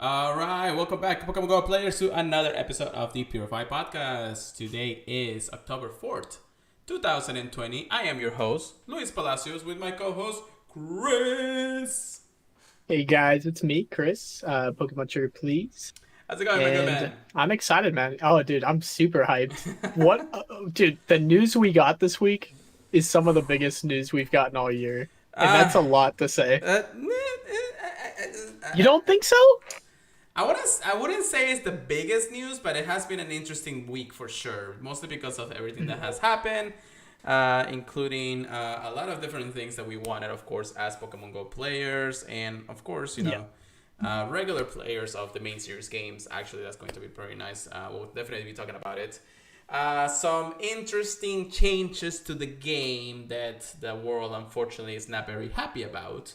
All right, welcome back, Pokémon GO players, to another episode of the Purified Podcast. Today is October 4th, 2020. I am your host, Luis Palacios, with my co-host, Chris. Hey guys, it's me, Chris. Pokemon Trigger, please. How's it going, my good man? I'm excited, man. Oh, dude, I'm super hyped. Dude, the news we got this week is some of the biggest news we've gotten all year. And that's a lot to say. You don't think so? I wouldn't say it's the biggest news, but it has been an interesting week for sure. Mostly because of everything that has happened, including a lot of different things that we wanted, of course, as Pokemon Go players, and of course, regular players of the main series games. Actually, that's going to be very nice. We'll definitely be talking about it. Some interesting changes to the game that the world, unfortunately, is not very happy about.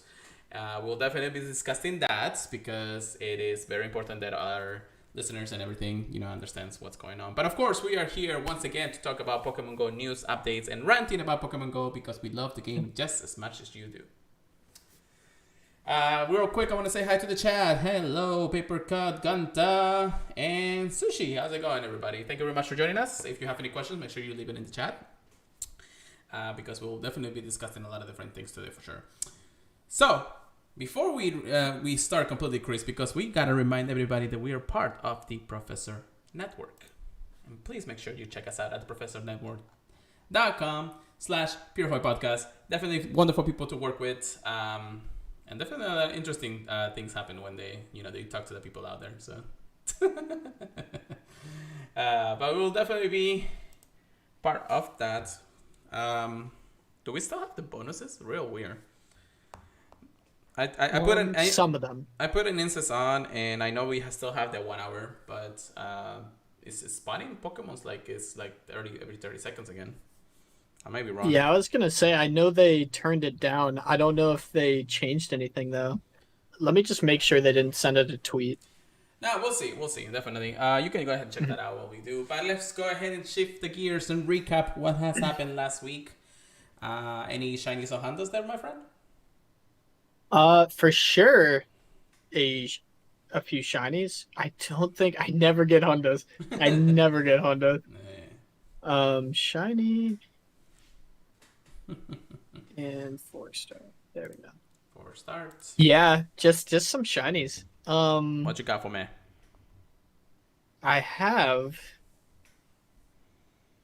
We'll definitely be discussing that because it is very important that our listeners and everything, understands what's going on. But of course, we are here once again to talk about Pokemon Go news, updates, and ranting about Pokemon Go because we love the game just as much as you do. Real quick, I want to say hi to the chat. Hello, Paper Cut, Ganta, and Sushi. How's it going, everybody? Thank you very much for joining us. If you have any questions, make sure you leave it in the chat because we'll definitely be discussing a lot of different things today for sure. So, before we start completely, Chris, because we gotta remind everybody that we are part of the Professor Network. And please make sure you check us out at theprofessornetwork.com/PurifiedPodcast. Definitely wonderful people to work with. And definitely interesting things happen when they talk to the people out there. So, but we will definitely be part of that. Do we still have the bonuses? Real weird. I put some of them. I put an instance on, and I know we still have that 1 hour, but it's spawning Pokemon's it's like every 30 seconds again. I might be wrong. Yeah, I was gonna say I know they turned it down. I don't know if they changed anything though. Let me just make sure they didn't send it a tweet. No, we'll see, definitely. You can go ahead and check that out while we do. But let's go ahead and shift the gears and recap what has happened last week. Any shinies or Hondas there, my friend? For sure, a few shinies. I never get Hondas. I never get Honda. Shiny and 4-star. There we go. 4 stars. Yeah, just some shinies. What you got for me? I have.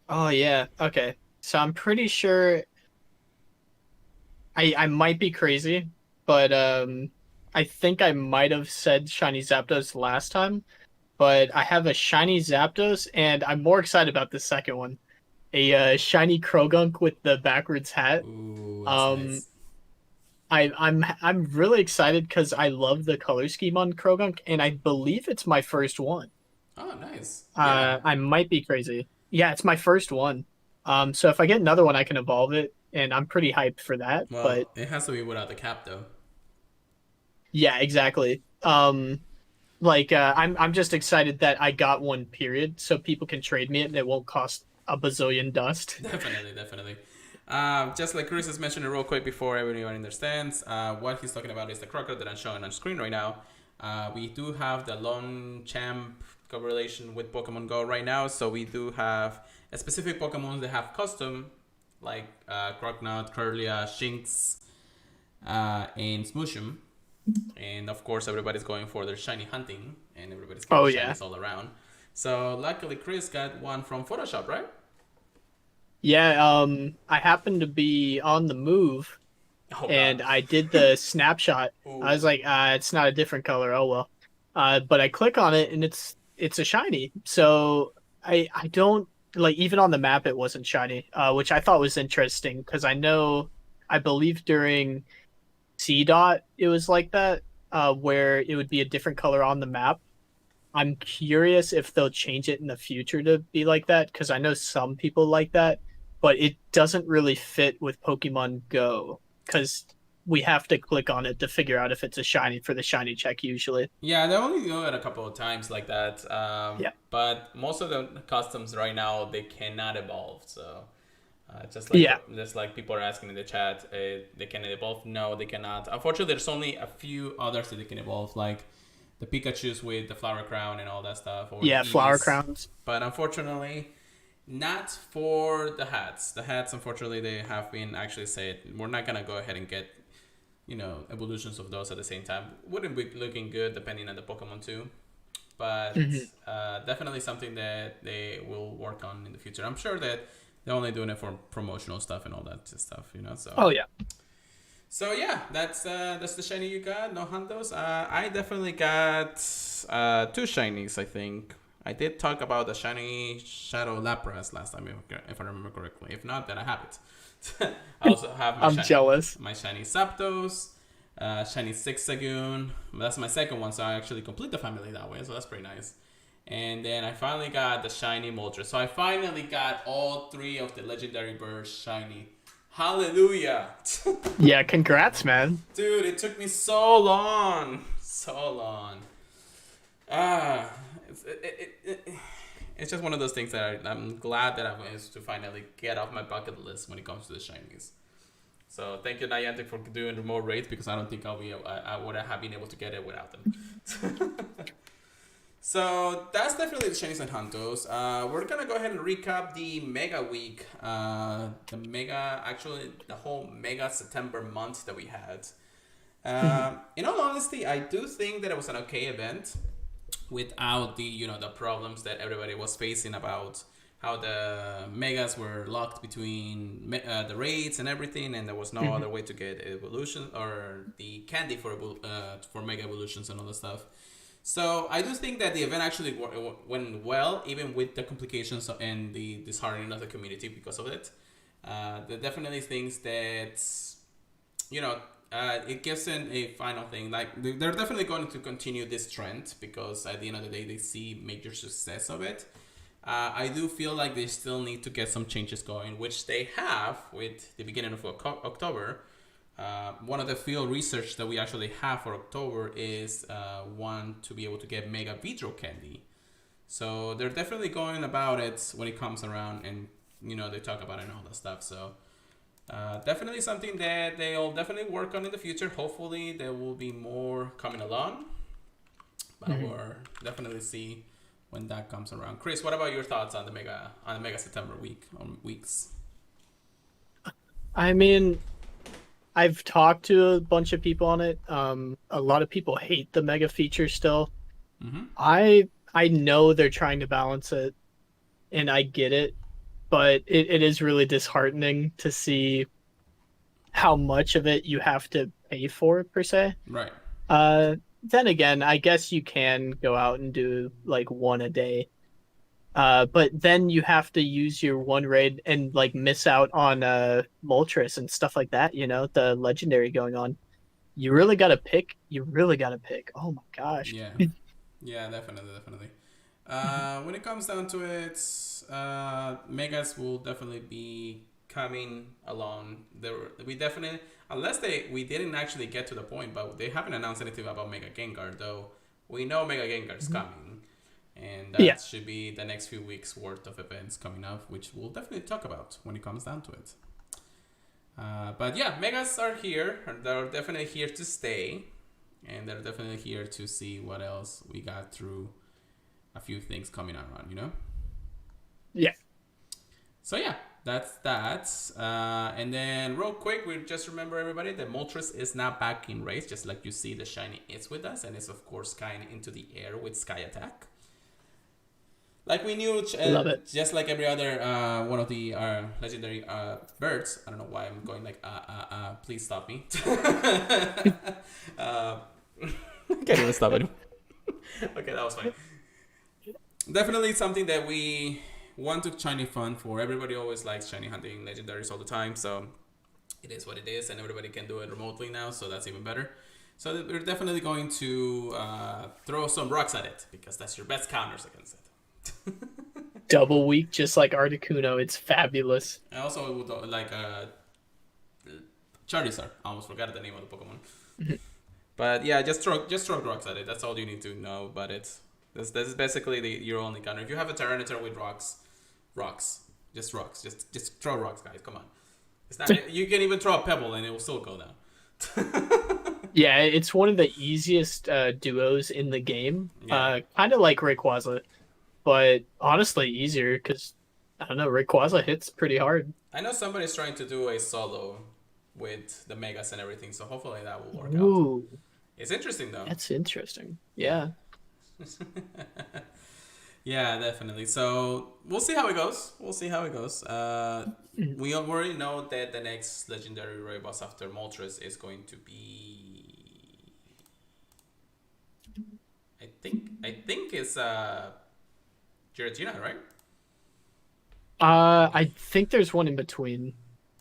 Oh yeah. Okay. So I'm pretty sure. I might be crazy, but I think I might have said shiny Zapdos last time, but I have a shiny Zapdos, and I'm more excited about the second one. A shiny Krogunk with the backwards hat. Ooh, that's nice. I'm really excited because I love the color scheme on Krogunk, and I believe it's my first one. Oh, nice. Yeah. I might be crazy. Yeah, it's my first one. So if I get another one, I can evolve it, and I'm pretty hyped for that. Well, but it has to be without the cap, though. yeah, exactly. I'm just excited that I got one, period, so people can trade me it and it won't cost a bazillion dust. Definitely. Just like Chris has mentioned it real quick before everyone understands, what he's talking about is the Crocker that I'm showing on screen right now. We do have the Lone Champ correlation with Pokemon Go right now, so we do have a specific Pokemon that have custom, like Croagunk, Kirlia, Shinx, and Smooshum. And of course, everybody's going for their shiny hunting, and everybody's getting shinies all around. So luckily, Chris got one from Photoshop, right? Yeah, I happened to be on the move, and I did the snapshot. Ooh. I was like, it's not a different color. Oh well. But I click on it, and it's a shiny. So I don't even on the map it wasn't shiny, which I thought was interesting because I believe during C-Dot it was like that, where it would be a different color on the map. I'm curious if they'll change it in the future to be like that, because I know some people like that, but it doesn't really fit with Pokemon Go, because we have to click on it to figure out if it's a shiny for the shiny check usually. Yeah, they only do it a couple of times like that. Yeah. But most of the customs right now, they cannot evolve. So just like people are asking in the chat, they can evolve? No, they cannot. Unfortunately, there's only a few others that they can evolve, like the Pikachus with the flower crown and all that stuff. Or Yeah, flower Eevees. crowns. But unfortunately, not for the hats. The hats, unfortunately, they have been actually said we're not gonna go ahead and get, evolutions of those at the same time. Wouldn't be looking good depending on the Pokemon too. But definitely something that they will work on in the future. I'm sure that they're only doing it for promotional stuff and all that stuff, So. Oh yeah. So yeah, that's the shiny you got. No Hundos. I definitely got 2 shinies. I think I did talk about the shiny Shadow Lapras last time, if I remember correctly. If not, then I have it. I also have I'm jealous. My shiny Zapdos, shiny Zigzagoon. That's my second one, so I actually complete the family that way. So that's pretty nice. And then I finally got the shiny Moltres. So I finally got all 3 of the legendary birds shiny. Hallelujah. Yeah, congrats, man. Dude, it took me so long. It's just one of those things that I'm glad that I managed to finally get off my bucket list when it comes to the shinies. So thank you, Niantic, for doing remote raids, because I don't think I would have been able to get it without them. So that's definitely the shinies and Huntos. We're gonna go ahead and recap the Mega Week. The whole Mega September month that we had. In all honesty, I do think that it was an okay event without the problems that everybody was facing about how the Megas were locked between the raids and everything, and there was no other way to get evolution or the candy for Mega Evolutions and all that stuff. So I do think that the event actually went well, even with the complications and the disheartening of the community because of it. There are definitely things that, it gives in a final thing. Like, they're definitely going to continue this trend because at the end of the day, they see major success of it. I do feel like they still need to get some changes going, which they have with the beginning of October. One of the field research that we actually have for October is one to be able to get Mega Vidro candy. So they're definitely going about it when it comes around, and they talk about it and all that stuff. So definitely something that they'll definitely work on in the future. Hopefully there will be more coming along, but we'll definitely see when that comes around. Chris, what about your thoughts on the Mega September week or weeks? I mean, I've talked to a bunch of people on it. A lot of people hate the mega feature still. I know they're trying to balance it, and I get it, but it is really disheartening to see how much of it you have to pay for, per se. Right. Then again, I guess you can go out and do like one a day. But then you have to use your one raid and like miss out on Moltres and stuff like that, the legendary going on. You really gotta pick. Oh my gosh. Yeah. Yeah, definitely. When it comes down to it, Megas will definitely be coming along. We didn't actually get to the point, but they haven't announced anything about Mega Gengar, though. We know Mega Gengar is coming. And that should be the next few weeks worth of events coming up, which we'll definitely talk about when it comes down to it. But yeah, Megas are here. They're definitely here to stay. And they're definitely here to see what else we got through a few things coming around, Yeah. So yeah, that's that. And then real quick, we just remember everybody that Moltres is now back in race, just like you see the shiny is with us. And it's of course skying into the air with Sky Attack. Like we knew, Love it. Just like every other one of the legendary birds. I don't know why I'm going like please stop me. I can't even stop anymore. Okay, that was funny. Definitely something that we want to shiny fun for. Everybody always likes shiny hunting legendaries all the time, so it is what it is, and everybody can do it remotely now, so that's even better. So we're definitely going to throw some rocks at it because that's your best counters against it. Double week, just like Articuno. It's fabulous. I also would like Charizard. I almost forgot the name of the Pokemon. But yeah, just throw rocks at it. That's all you need to know about it. This is basically your only counter. If you have a Tyranitar with rocks, just rocks. Just throw rocks, guys. Come on. It's not. You can even throw a pebble and it will still go down. Yeah, it's one of the easiest duos in the game. Yeah. Kind of like Rayquaza, but honestly easier because I don't know, Rayquaza hits pretty hard. I know somebody's trying to do a solo with the megas and everything, so hopefully that will work out. Ooh, It's interesting though. that's interesting. Yeah. Yeah. Yeah, definitely. So we'll see how it goes. We'll see how it goes. We already know that the next legendary raid boss after Moltres is going to be. I think it's Giratina, right? I think there's one in between.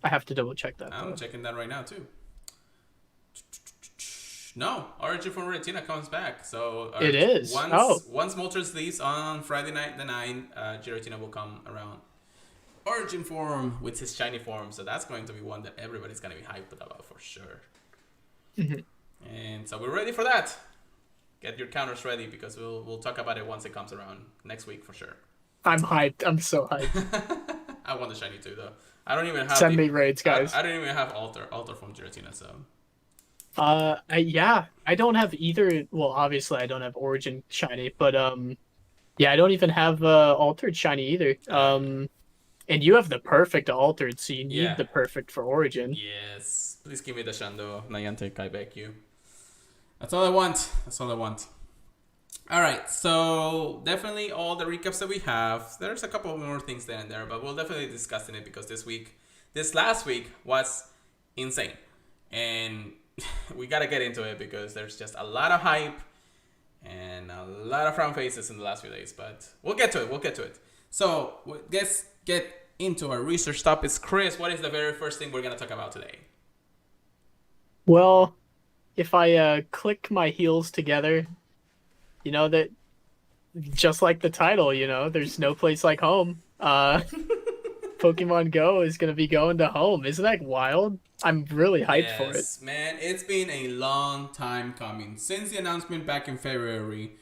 I have to double check that I'm though. checking that right now too. No, Origin from Retina comes back. So It is. once Oh, once Moltres leaves on Friday night the 9th, Giratina will come around Origin form with his shiny form. So that's going to be one that everybody's gonna be hyped about for sure. Mhm. And so we're ready for that. Get your counters ready because we'll talk about it once it comes around next week for sure. I'm hyped. I'm so hyped. I want the shiny too though. I don't even have Send me raids, guys. I don't even have alter from Giratina, so I don't have either. Well, obviously I don't have Origin shiny, but yeah, I don't even have altered shiny either. And you have the perfect altered, so you need yeah. the perfect for Origin. Yes. Please give me the Shando Niantic, I beg you. That's all I want. That's all I want. Alright, so definitely all the recaps that we have. There's a couple more things there and there, but we'll definitely discuss in it because this last week was insane. And we gotta get into it because there's just a lot of hype and a lot of frown faces in the last few days, but we'll get to it. So let's get into our research topics. Chris, what is the very first thing we're gonna talk about today? Well, if I click my heels together, you know that just like the title, there's no place like home. Pokemon Go is gonna be going to home. Isn't that wild? I'm really hyped for it. Yes, man, it's been a long time coming since the announcement back in February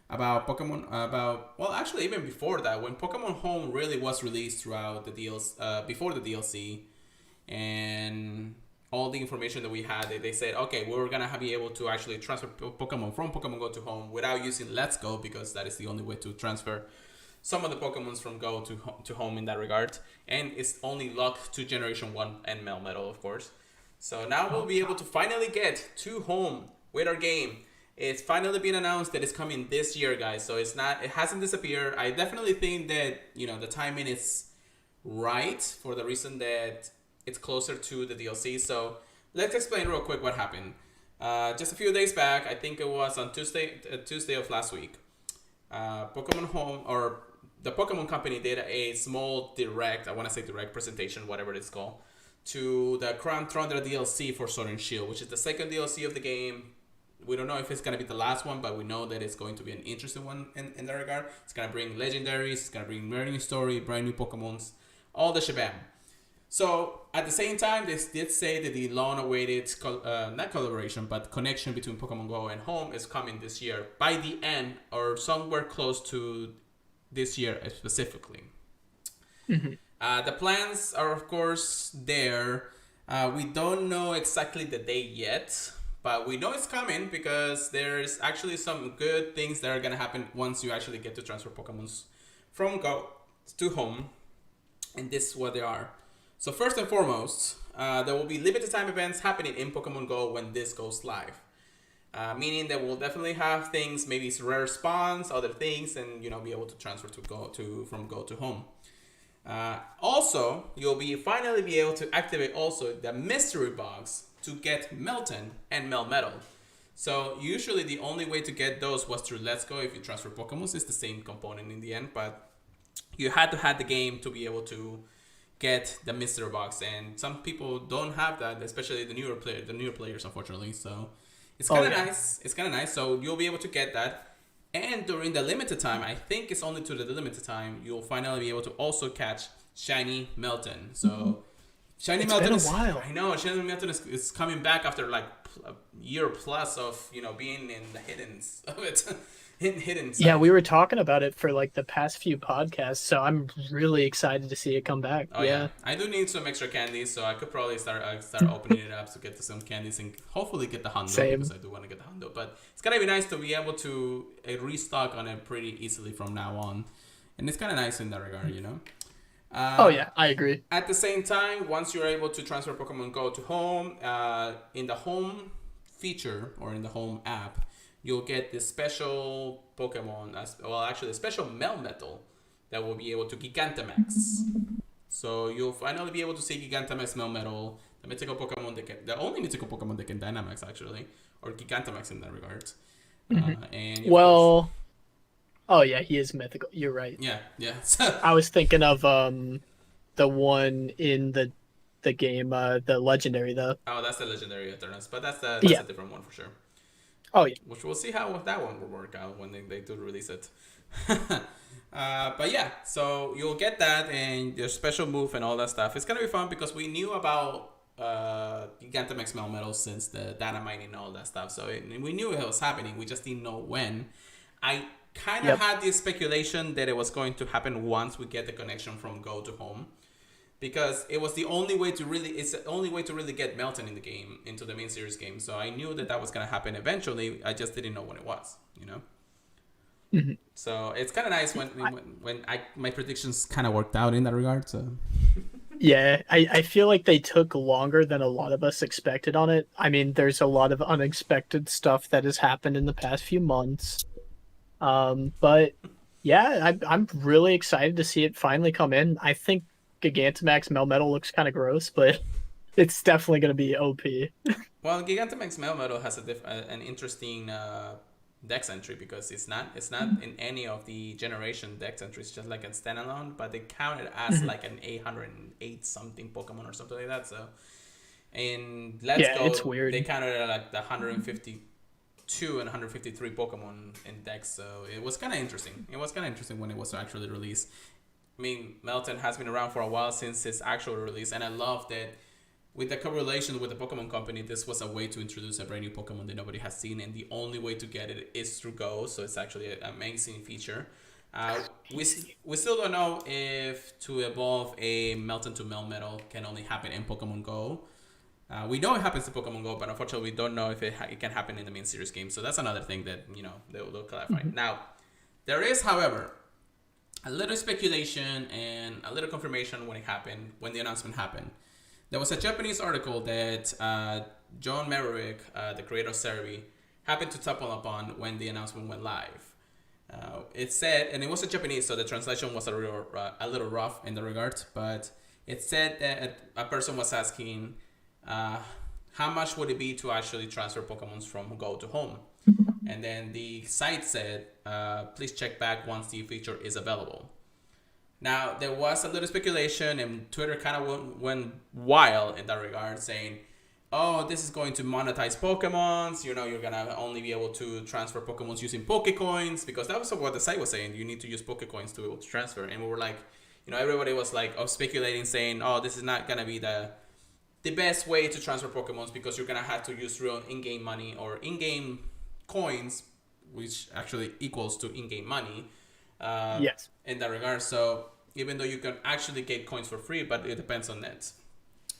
about Pokemon. Well, actually, even before that, when Pokemon Home really was released throughout the DLC, before the DLC, and all the information that we had, they said, okay, we're gonna be able to actually transfer Pokemon from Pokemon Go to Home without using Let's Go because that is the only way to transfer some of the Pokemons from Go to Home in that regard, and it's only locked to Generation 1 and Melmetal, of course. So now we'll be able to finally get to Home with our game. It's finally been announced that it's coming this year, guys. So it hasn't disappeared. I definitely think that, the timing is right for the reason that it's closer to the DLC. So let's explain real quick what happened. Just a few days back, I think it was on Tuesday of last week, Pokemon Home, or the Pokemon Company, did a small direct presentation, whatever it's called, to the Crown Thunder DLC for Sword and Shield, which is the second DLC of the game. We don't know if it's going to be the last one, but we know that it's going to be an interesting one in that regard. It's going to bring legendaries, it's going to bring brand new story, brand new Pokemons, all the shabam. So at the same time, they did say that the long-awaited, not collaboration, but connection between Pokemon Go and Home is coming this year by the end or somewhere close to this year specifically. Mm-hmm. The plans are, of course, there. We don't know exactly the date yet, but we know it's coming because there's actually some good things that are going to happen once you actually get to transfer Pokemons from Go to Home. And this is what they are. So first and foremost, there will be limited time events happening in Pokemon Go when this goes live. Meaning that we'll definitely have things, maybe it's rare spawns, other things, and be able to transfer from Go to Home. Also, you'll finally be able to activate also the mystery box to get Melton and Melmetal. So usually the only way to get those was through Let's Go. If you transfer Pokemon, it's the same component in the end, but you had to have the game to be able to get the mystery box, and some people don't have that, especially the newer players, unfortunately. So it's kind of nice. It's kind of nice. So you'll be able to get that. And during the limited time, I think it's only to the limited time, you'll finally be able to also catch Shiny Melton. So Shiny It's Melton been a is. while. I know Shiny Melton is coming back after like a year plus of being in the hiddens of it, hidden Yeah, side. we were talking about it for like the past few podcasts, so I'm really excited to see it come back. Oh yeah, Yeah. I do need some extra candies, so I could probably start opening it up to get to some candies and hopefully get the hundo because Same. I do want to get the hundo. But it's gonna be nice to be able to restock on it pretty easily from now on, and it's kind of nice in that regard. Oh Uh, yeah, I agree. at the same time, once you're able to transfer Pokemon Go to home, in the home feature or in the home app, you'll get this special Pokemon, actually a special Melmetal that will be able to Gigantamax. So you'll finally be able to see Gigantamax Melmetal, the mythical Pokemon the only mythical Pokemon that can Dynamax actually, or Gigantamax in that regard. And of course, Well, oh yeah, he is mythical. You're right. yeah. I was thinking of the one in the game, the legendary though. Oh, that's the legendary Eternus, but that's Yeah. a different one for sure. Oh yeah. Which we'll see how that one will work out when they do release it. But yeah, so you'll get that and your special move and all that stuff. It's gonna be fun because we knew about Gigantamax Melmetal since the data mining and all that stuff. So we knew it was happening. We just didn't know when. I kind of had this speculation that it was going to happen once we get the connection from Go to Home. Because it was the only way to really, it's the only way to really get Melton in the game, into the main series game. So I knew that was going to happen eventually. I just didn't know when it was, So it's kind of nice when my predictions kind of worked out in that regard. So Yeah, I feel like they took longer than a lot of us expected on it. I mean, there's a lot of unexpected stuff that has happened in the past few months. But yeah, I'm really excited to see it finally come in. I think Gigantamax Melmetal looks kind of gross, but it's definitely going to be OP. well, Gigantamax Melmetal has an interesting dex entry because it's not in any of the generation dex entries, just like a standalone, but they count it as like an 808 something Pokemon or something like that. So in Let's Go, it's weird. they counted it like the 152 and 153 Pokemon in dex. So it was kind of interesting. It was kind of interesting when it was actually released. I mean, Melton has been around for a while since its actual release, and I love that with the correlation with the Pokemon Company, this was a way to introduce a brand new Pokemon that nobody has seen, and the only way to get it is through Go, so it's actually an amazing feature. We still don't know if to evolve a Melton to Melmetal can only happen in Pokemon Go. We know it happens in Pokemon Go, but unfortunately we don't know if it can happen in the main series game, so that's another thing that, they'll clarify. Now, there is, however, a little speculation and a little confirmation when the announcement happened. There was a Japanese article that John Merrick, the creator of Cerebi, happened to topple upon when the announcement went live. It said, and it was in Japanese, so the translation was a little rough in the regard, but it said that a person was asking, how much would it be to actually transfer Pokemons from Go to Home? And then the site said, please check back once the feature is available. Now, there was a little speculation, and Twitter kind of went wild in that regard, saying, oh, this is going to monetize Pokemons. You're going to only be able to transfer Pokemons using Pokecoins, because that was what the site was saying. You need to use Pokecoins to be able to transfer. And we were like, everybody was like speculating, saying, oh, this is not going to be the best way to transfer Pokemons, because you're going to have to use real in-game money or in-game coins, which actually equals to in-game money. Yes. In that regard. So even though you can actually get coins for free, but it depends on nets.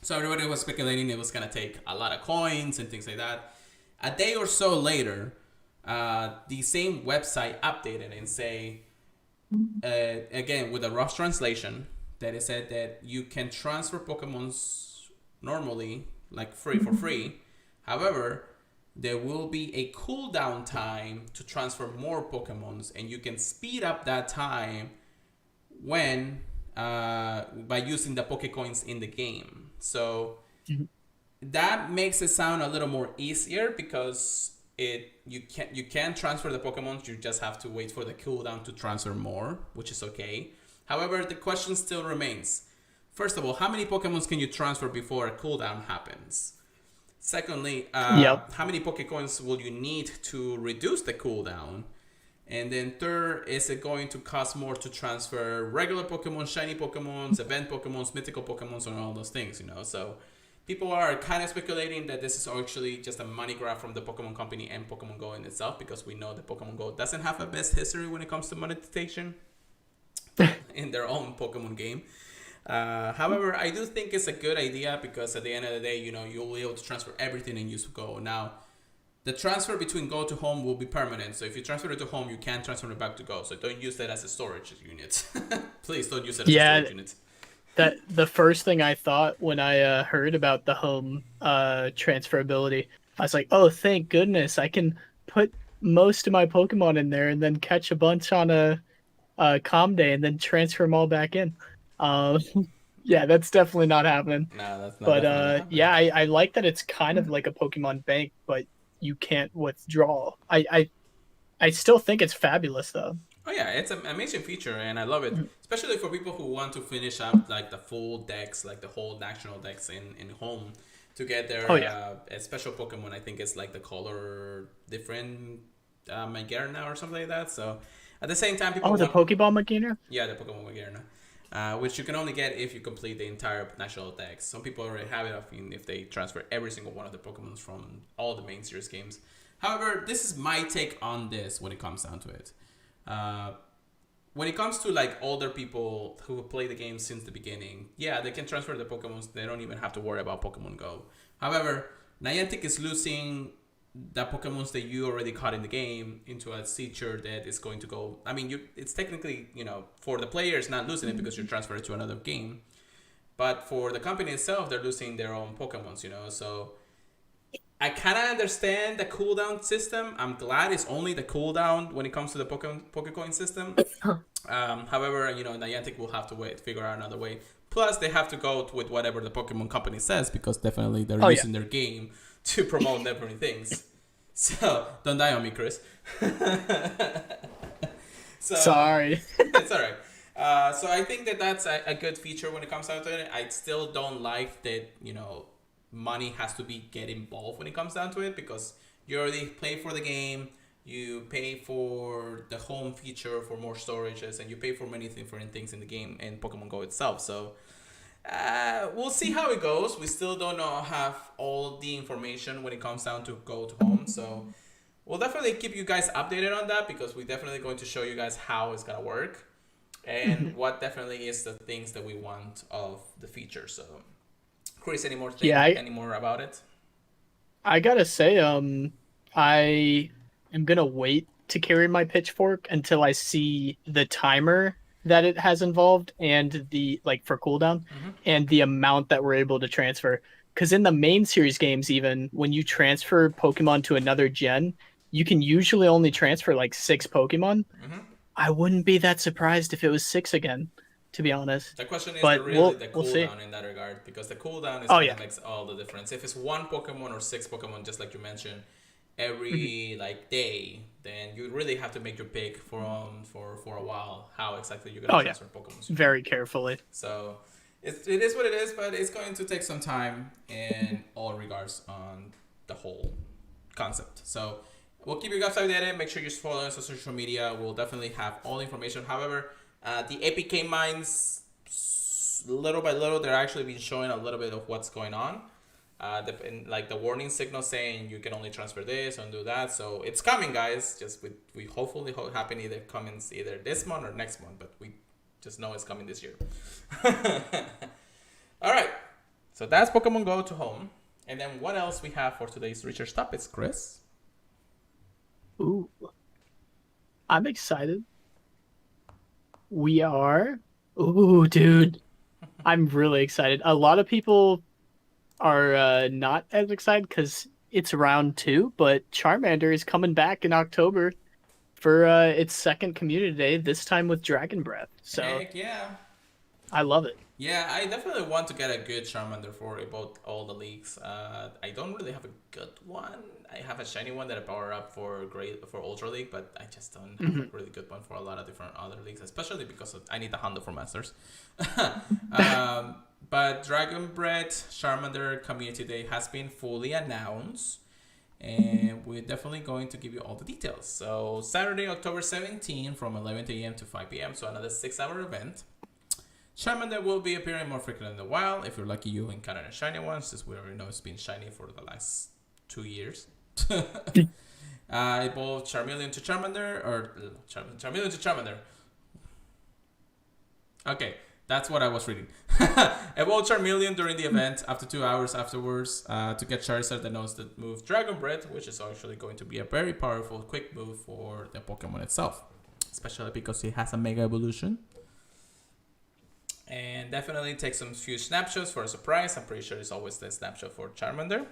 So everybody was speculating it was going to take a lot of coins and things like that. A day or so later, the same website updated and say, again, with a rough translation, that it said that you can transfer Pokemons normally, like for free. However, there will be a cooldown time to transfer more Pokemons, and you can speed up that time when by using the Pokecoins in the game. So that makes it sound a little more easier, because you can transfer the Pokemons. You just have to wait for the cooldown to transfer more, which is okay. However, the question still remains. First of all, how many Pokemons can you transfer before a cooldown happens? Secondly, how many Pokecoins will you need to reduce the cooldown? And then third, is it going to cost more to transfer regular Pokemon, shiny Pokemons, event Pokemons, mythical Pokemons, and all those things, So people are kind of speculating that this is actually just a money grab from the Pokemon Company and Pokemon Go in itself, because we know that Pokemon Go doesn't have a best history when it comes to monetization in their own Pokemon game. However, I do think it's a good idea, because at the end of the day, you'll be able to transfer everything and use Go. Now, the transfer between Go to Home will be permanent. So if you transfer it to Home, you can't transfer it back to Go. So don't use that as a storage unit. Please don't use it as a storage unit. That the first thing I thought when I heard about the Home transferability, I was like, oh, thank goodness, I can put most of my Pokemon in there and then catch a bunch on a calm day and then transfer them all back in. Yeah, that's definitely not happening. No, that's not. But yeah, I like that it's kind of like a Pokemon bank, but you can't withdraw. I still think it's fabulous though. Oh yeah, it's an amazing feature, and I love it, especially for people who want to finish up like the full decks, like the whole national decks in Home, to get their a special Pokemon. I think it's like the color different Magearna or something like that. So at the same time, people the Pokeball Magearna? Yeah, the Pokemon Magearna, which you can only get if you complete the entire national decks. Some people already have it if they transfer every single one of the Pokemons from all the main series games. However, this is my take on this when it comes down to it. When it comes to like older people who play the game since the beginning, yeah, they can transfer the Pokemons. They don't even have to worry about Pokemon Go. However, Niantic is losing the Pokemons that you already caught in the game into a feature that is going to go. I mean, it's technically, for the players not losing it because you transfer it to another game, but for the company itself, they're losing their own Pokemons. So I kind of understand the cooldown system. I'm glad it's only the cooldown when it comes to the Pokecoin system. However, Niantic will have to figure out another way. Plus, they have to go with whatever the Pokemon company says, because definitely they're using their game to promote different things. So, don't die on me, Chris. Sorry. It's all right. So I think that's a good feature when it comes down to it. I still don't like that, money has to get involved when it comes down to it, because you already pay for the game, you pay for the home feature for more storages, and you pay for many different things in the game and Pokemon Go itself. So we'll see how it goes. We still don't have all the information when it comes down to Go to Home. So we'll definitely keep you guys updated on that, because we're definitely going to show you guys how it's going to work and what definitely is the things that we want of the feature. So Chris, any more about it? I gotta say, I am gonna wait to carry my pitchfork until I see the timer that it has involved and the for cooldown and the amount that we're able to transfer. Because in the main series games, even when you transfer Pokemon to another gen, you can usually only transfer 6 Pokemon. I wouldn't be that surprised if it was 6 again, to be honest. The question is the cooldown in that regard, because the cooldown is what makes all the difference. If it's 1 Pokemon or 6 Pokemon, just like you mentioned, every day, then you really have to make your pick for a while how exactly you're going to transfer Pokemon. Very carefully. So it is what it is, but it's going to take some time in all regards on the whole concept. So we'll keep you guys updated. Make sure you follow us on social media. We'll definitely have all the information. However, the APK mines, little by little, they're actually been showing a little bit of what's going on. The warning signal saying you can only transfer this and do that. So it's coming, guys. Just we hopefully happen either this month or next month, but we just know it's coming this year. All right. So that's Pokemon Go to Home. And then what else we have for today's research topics, Chris? Ooh, I'm excited. We are. Ooh, dude. I'm really excited. A lot of people are not as excited because it's round 2, but Charmander is coming back in October for its second community day, this time with Dragon Breath. So heck yeah. I love it. Yeah, I definitely want to get a good Charmander for about all the leagues. I don't really have a good one. I have a shiny one that I power up for Ultra League, but I just don't have a really good one for a lot of different other leagues, especially because I need the Hondo for Masters. But Dragon Breath Charmander Community Day has been fully announced, And we're definitely going to give you all the details. So Saturday, October 17 from 11 a.m. to 5 p.m. So another 6-hour event. Charmander will be appearing more frequently in the wild. If you're lucky, you encounter a shiny one, since we already know it's been shiny for the last 2 years. Evolve Charmeleon to Charmander, or Charmeleon to Charmander. Okay, that's what I was reading. Evolve Charmeleon during the event after 2 hours afterwards to get Charizard that knows the move Dragon Breath, which is actually going to be a very powerful, quick move for the Pokemon itself, especially because it has a Mega Evolution. And definitely take some few snapshots for a surprise. I'm pretty sure it's always the snapshot for Charmander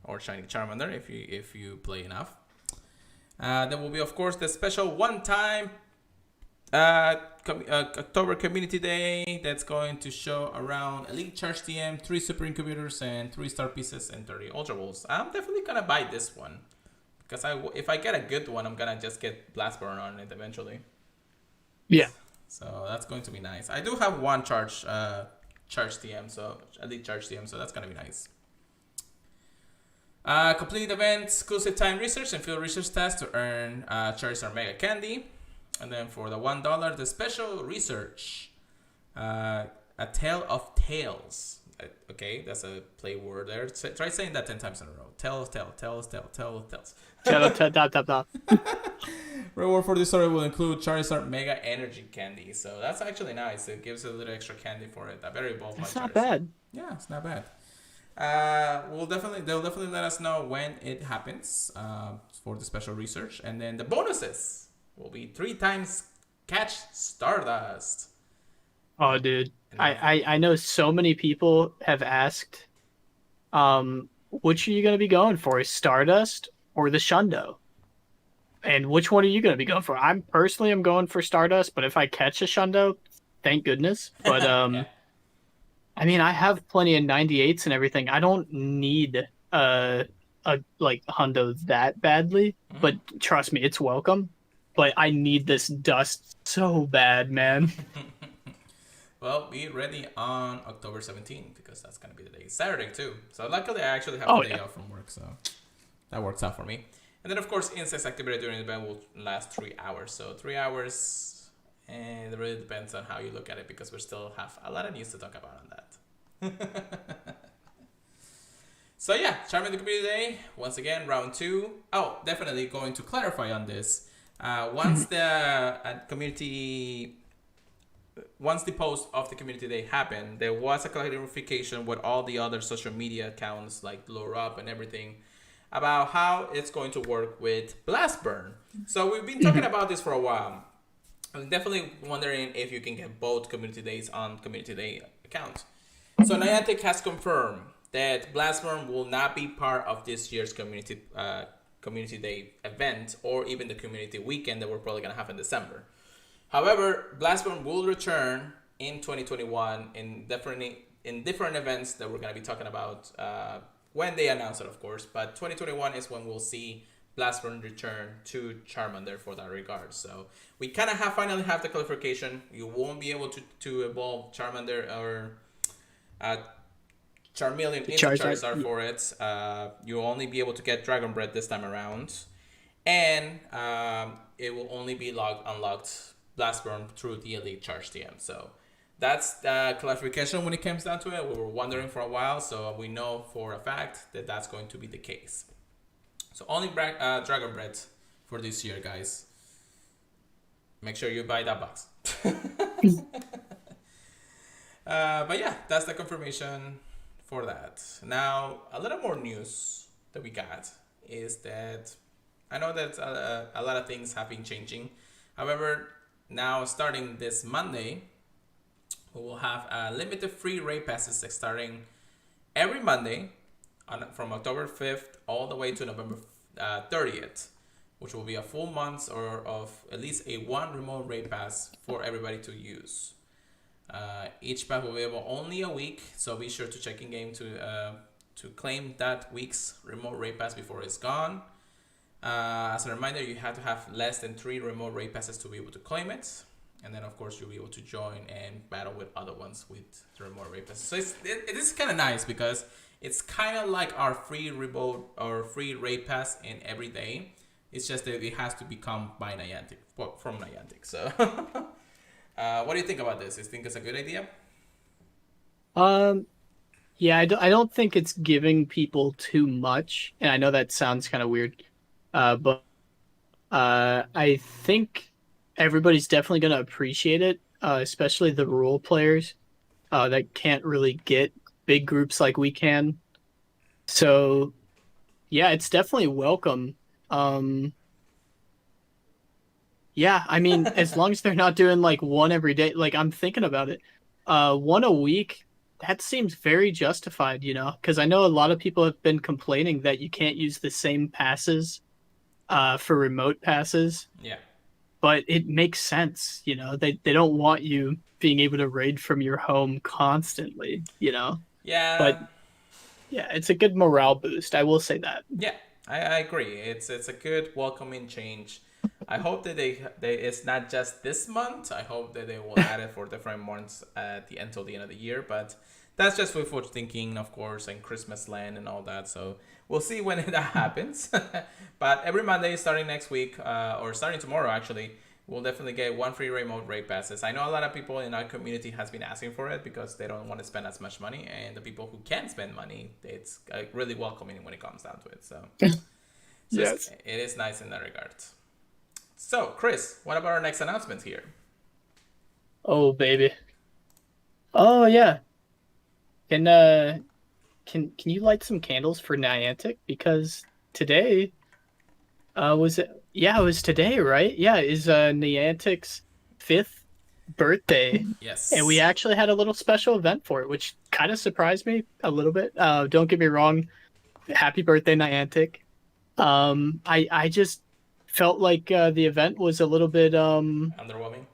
or Shiny Charmander if you play enough. There will be, of course, the special one-time October Community Day that's going to show around Elite Charge TM, 3 Super Incubators, and 3 Star Pieces, and 30 Ultra Balls. I'm definitely gonna buy this one because if I get a good one, I'm gonna just get Blast Burn on it eventually. Yeah. So that's going to be nice. I do have one charge TM, so Elite Charge TM, so that's gonna be nice. Complete event, exclusive time research and field research tasks to earn Charizard Mega Candy. And then for the $1, the special research, a Tale of Tales. Okay, that's a play word there. Try saying that 10 times in a row. Tales. Reward for this story will include Charizard Mega Energy Candy. So that's actually nice. It gives a little extra candy for it. I better evolve my Charizard. It's not bad. Yeah, it's not bad. They'll definitely let us know when it happens for the special research. And then the bonuses will be 3 times catch Stardust. Oh, dude. I know so many people have asked, which are you going to be going for, Stardust or the Shundo? And which one are you going to be going for? I'm going for Stardust, but if I catch a Shundo, thank goodness. But Yeah. I mean, I have plenty of 98s and everything. I don't need a Hundo that badly, but trust me, it's welcome. But I need this dust so bad, man. Well, be ready on October 17th because that's going to be the day. Saturday, too. So luckily, I actually have a day off from work, so that works out for me. And then, of course, insects activated during the event will last 3 hours. So 3 hours, and it really depends on how you look at it because we still have a lot of news to talk about on that. So yeah, Charmander Community Day, once again, round 2. Oh, definitely going to clarify on this. Once the post of the Community Day happened, there was a clarification with all the other social media accounts like Lure Up and everything about how it's going to work with Blast Burn. So we've been talking about this for a while. I'm definitely wondering if you can get both Community Days on Community Day account. So Niantic has confirmed that Blast Burn will not be part of this year's Community Day event or even the Community Weekend that we're probably going to have in December. However, Blast Burn will return in 2021 in different events that we're going to be talking about when they announce it, of course. But 2021 is when we'll see Blast Burn return to Charmander for that regard. So we kind of finally have the clarification. You won't be able to evolve Charmander or Charmeleon into Charizard for it. You'll only be able to get Dragon Breath this time around. And it will only be unlocked Blast Burn through the Elite Charge TM. So that's the clarification when it comes down to it. We were wondering for a while, so we know for a fact that that's going to be the case. So only Dragon Breath for this year, guys. Make sure you buy that box. But yeah, that's the confirmation for that. Now, a little more news that we got is that I know that a lot of things have been changing. However, now starting this Monday, we will have limited free raid passes starting every Monday from October 5th all the way to November 30th, which will be a full month of at least one remote raid pass for everybody to use. Each pass will be able only a week, so be sure to check in game to claim that week's remote raid pass before it's gone. As a reminder, you have to have less than 3 remote raid passes to be able to claim it. And then, of course, you'll be able to join and battle with other ones with the remote raid passes. So this is kind of nice because It's kind of like our free remote or free raid pass in every day. It's just that it has to become by Niantic, from Niantic. So, what do you think about this? You think it's a good idea? Um, yeah, I don't think it's giving people too much, and I know that sounds kind of weird, but I think everybody's definitely going to appreciate it, especially the role players that can't really get big groups like we can. So yeah, it's definitely welcome. Um, yeah, I mean, as long as they're not doing like one every day, like I'm thinking about it, one a week, that seems very justified, because I know a lot of people have been complaining that you can't use the same passes for remote passes, Yeah. but it makes sense, they don't want you being able to raid from your home constantly. But Yeah. yeah, it's a good morale boost. I will say that. Yeah, I agree. It's a good welcoming change. I hope that they it's not just this month. I hope that they will add it for different months at the until the end of the year. But that's just wishful thinking, of course, and Christmas land and all that. So we'll see when that happens. But every Monday, starting next week, or starting tomorrow, actually, we'll definitely get one free remote raid passes. I know a lot of people in our community has been asking for it because they don't want to spend as much money, and the people who can spend money, it's really welcoming when it comes down to it. So, Yes. it is nice in that regard. So, Chris, what about our next announcement here? Oh, baby. Oh, yeah. Can uh can you light some candles for Niantic? Because today, was it yeah, it was today, right? Yeah, is Niantic's fifth birthday. And we Yes. actually had a little special event for it, which kind of surprised me a little bit. Don't get me wrong. Happy birthday, Niantic. I just felt like the event was a little bit Underwhelming.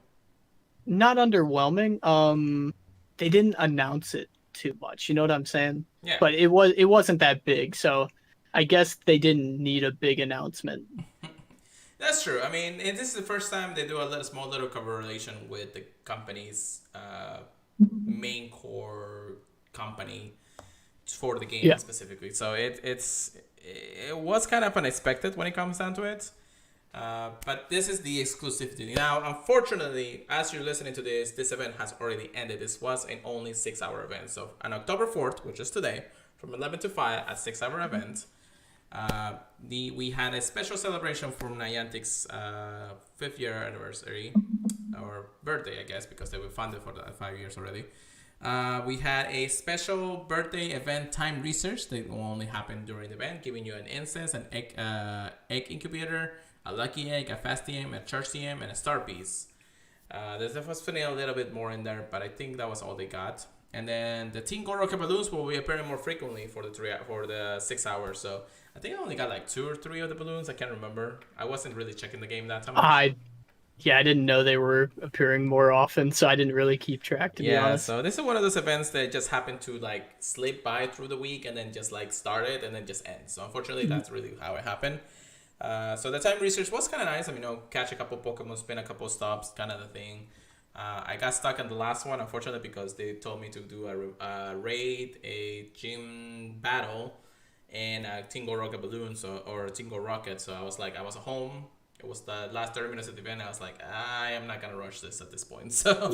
not underwhelming. They didn't announce it too much. You know what I'm saying? Yeah. But it wasn't that big, so I guess they didn't need a big announcement. That's true. I mean, this is the first time they do a small little collaboration with the company's main core company for the game Yeah. specifically. So it was kind of unexpected when it comes down to it. But this is the exclusivity. Now, unfortunately, as you're listening to this event has already ended. This was an only 6 hour event. So on October 4th, which is today, from 11 to 5, a 6 hour event, we had a special celebration from Niantic's 5th year anniversary, or birthday, I guess, because they were founded for the 5 years already. We had a special birthday event time research that will only happen during the event, giving you an incense, an egg incubator, a lucky egg, a fast TM, a charge TM, and a star piece. There's definitely a little bit more in there, but I think that was all they got. And then the Team Gold Rocket balloons will be appearing more frequently for the 6 hours. So I think I only got like 2 or 3 of the balloons. I can't remember. I wasn't really checking the game that time. I Yeah, I didn't know they were appearing more often, so I didn't really keep track, to be Yeah, honest. so this is one of those events that just happened to like slip by through the week and then just like started and then just ends. So unfortunately, that's really how it happened. So the time research was kind of nice. I mean, catch a couple Pokemon, spin a couple stops, kind of the thing. I got stuck on the last one, unfortunately, because they told me to do a raid, a gym battle, and a Tingle Rocket balloon, or a Tingle Rocket. So I was like, I was at home. It was the last 30 minutes of the event. I was like, I am not gonna rush this at this point. So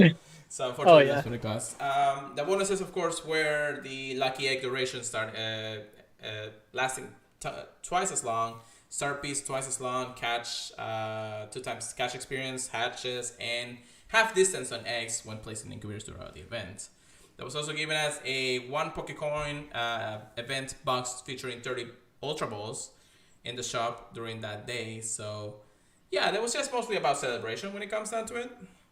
Oh unfortunately, yeah. that's what it costs. The bonuses, of course, were the lucky egg duration start lasting twice as long, start piece twice as long, catch 2 times catch experience, hatches, and half distance on eggs when placing incubators throughout the event. That was also given as a 1 Pokecoin event box featuring 30 Ultra Balls in the shop during that day. So yeah, that was just mostly about celebration when it comes down to it.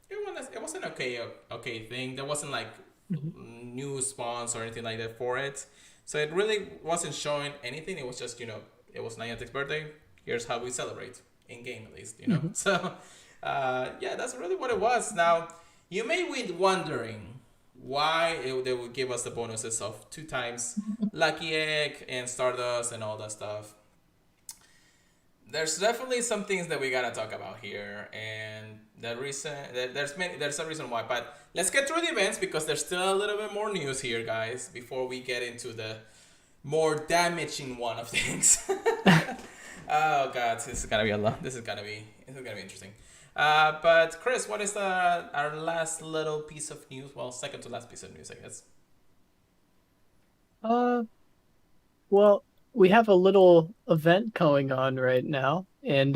It was an okay thing. There wasn't like new spawns or anything like that for it. So it really wasn't showing anything. It was just, it was Niantic's birthday. Here's how we celebrate in game, at least. So yeah, that's really what it was. Now you may be wondering why they would give us the bonuses of 2 times lucky egg and stardust and all that stuff. There's definitely some things that we gotta talk about here, and there's a reason why. But let's get through the events because there's still a little bit more news here, guys, before we get into more damaging one of things. Oh God, this is gonna be a lot. This is gonna be interesting. But Chris, what is our last little piece of news? Well, second to last piece of news, I guess. Uh, well, we have a little event going on right now, and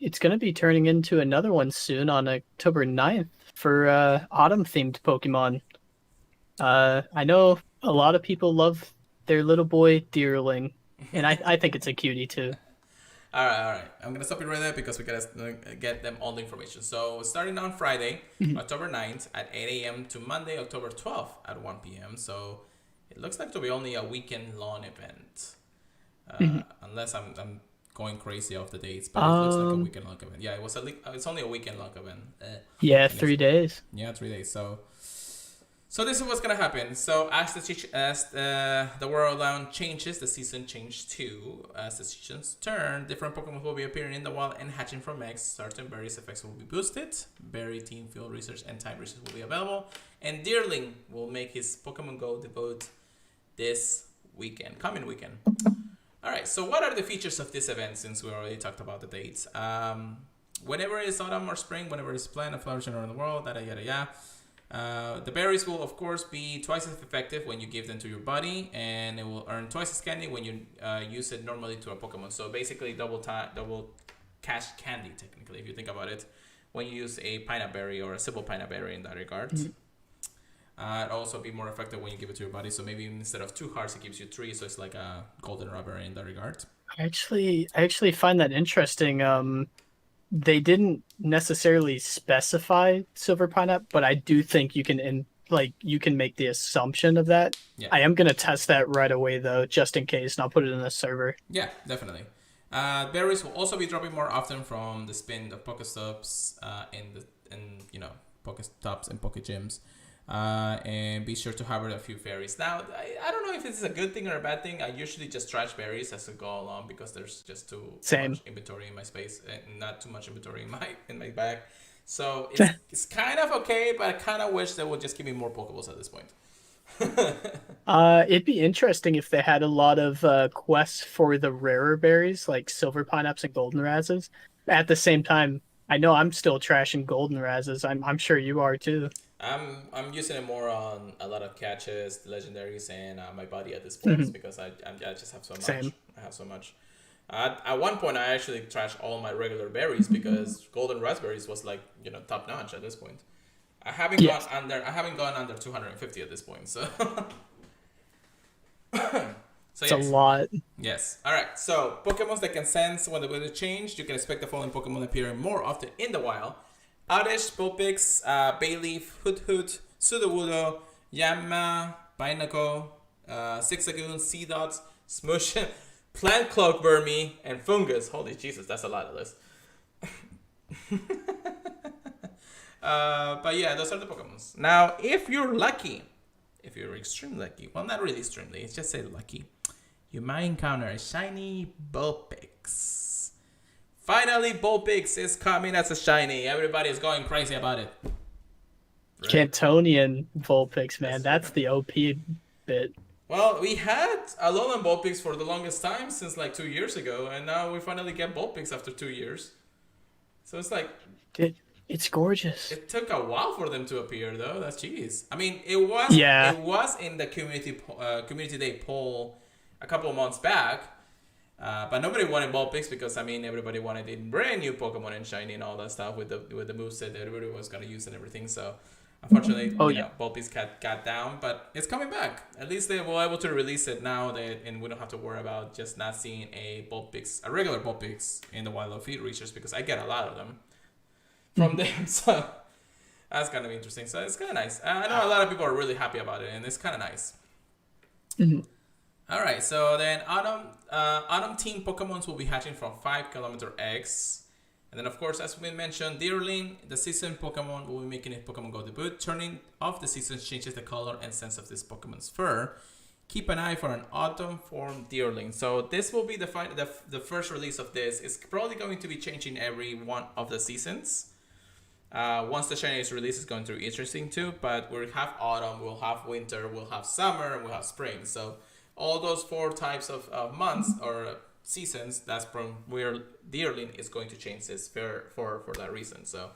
it's going to be turning into another one soon on October 9th for autumn-themed Pokemon. I know a lot of people love their little boy Deerling, and I think it's a cutie too. All right. I'm gonna stop it right there because we gotta get them all the information. So starting on Friday, October 9th at 8 a.m. to Monday, October 12th at 1 p.m. So it looks like to be only a weekend-long event, unless I'm going crazy off the dates. But it looks like a weekend-long event. Yeah, it's only a weekend-long event. Yeah, 3 days. Yeah, 3 days. So this is what's gonna happen. So as the world round changes, the season changes too. As the seasons turn, different Pokemon will be appearing in the wild and hatching from eggs. Certain berries effects will be boosted. Berry team field research and time research will be available. And Deerling will make his Pokemon Go debut this coming weekend. All right. So what are the features of this event? Since we already talked about the dates, whenever it's autumn or spring, whenever it's plant and flourishing around the world, yada yada yada. The berries will of course be twice as effective when you give them to your body, and it will earn twice as candy when you use it normally to a Pokemon. So basically double cash candy technically, if you think about it, when you use a pineapple berry or a simple pineapple berry in that regard. It'll also be more effective when you give it to your body. So maybe instead of 2 hearts, it gives you 3. So it's like a golden rubber in that regard. I actually find that interesting. They didn't necessarily specify silver pineapple, but I do think you can you can make the assumption of that. Yeah. I am gonna test that right away though, just in case, and I'll put it in the server. Yeah, definitely. Berries will also be dropping more often from the spin of Pokestops in Pokestops and Pokegyms. And be sure to harvest a few fairies. Now, I don't know if this is a good thing or a bad thing. I usually just trash berries as I go along because there's just too much inventory in my space and not too much inventory in my bag. So it's kind of okay, but I kind of wish they would just give me more Pokeballs at this point. It'd be interesting if they had a lot of quests for the rarer berries like silver pineapples and golden razzes. At the same time, I know I'm still trashing golden razzes. I'm sure you are too. I'm using it more on a lot of catches, legendaries, and my body at this point because I just have so much. Same. I have so much. At one point, I actually trashed all my regular berries because golden raspberries was like top notch at this point. I haven't gone under 250 at this point, so. It's a lot. Yes. All right. So Pokemon that can sense when the weather changed, you can expect the following Pokemon appearing more often in the wild: Oddish, Vulpix, Bayleaf, Hoot, Sudowoodo, Yama, Binacle, Zigzagoon, Seedots, Smush, Plant Cloak Burmy, and Fungus. Holy Jesus, that's a lot of list. But yeah, those are the Pokemons. Now, if you're extremely lucky, well, not really extremely, it's just say lucky, you might encounter a shiny Vulpix. Finally, Vulpix is coming as a shiny. Everybody is going crazy about it. Right? Cantonian Vulpix, man. That's the OP bit. Well, we had Alolan Vulpix for the longest time, since like 2 years ago, and now we finally get Vulpix after 2 years. So it's like... It's gorgeous. It took a while for them to appear, though. That's jeez. I mean, it was in the community day poll a couple of months back, but nobody wanted Vulpix because everybody wanted a brand new Pokemon and shiny and all that stuff with the moveset that everybody was gonna use and everything. So unfortunately, Vulpix got down, but it's coming back. At least they were able to release it now, and we don't have to worry about just not seeing a regular Vulpix in the wild field research, because I get a lot of them from them. So that's gonna be interesting. So it's kind of nice. I know a lot of people are really happy about it, and it's kind of nice. All right, so then autumn team Pokemons will be hatching from 5-kilometer eggs. And then, of course, as we mentioned, Deerling, the season Pokemon, will be making a Pokemon Go debut. Turning off the season changes the color and sense of this Pokemon's fur. Keep an eye for an autumn form Deerling. So this will be the first release of this. It's probably going to be changing every one of the seasons. Once the shiny is released, it's going to be interesting too. But we'll have autumn, we'll have winter, we'll have summer, and we'll have spring. So all those 4 types of months or seasons, that's from where Deerling is going to change this for that reason. So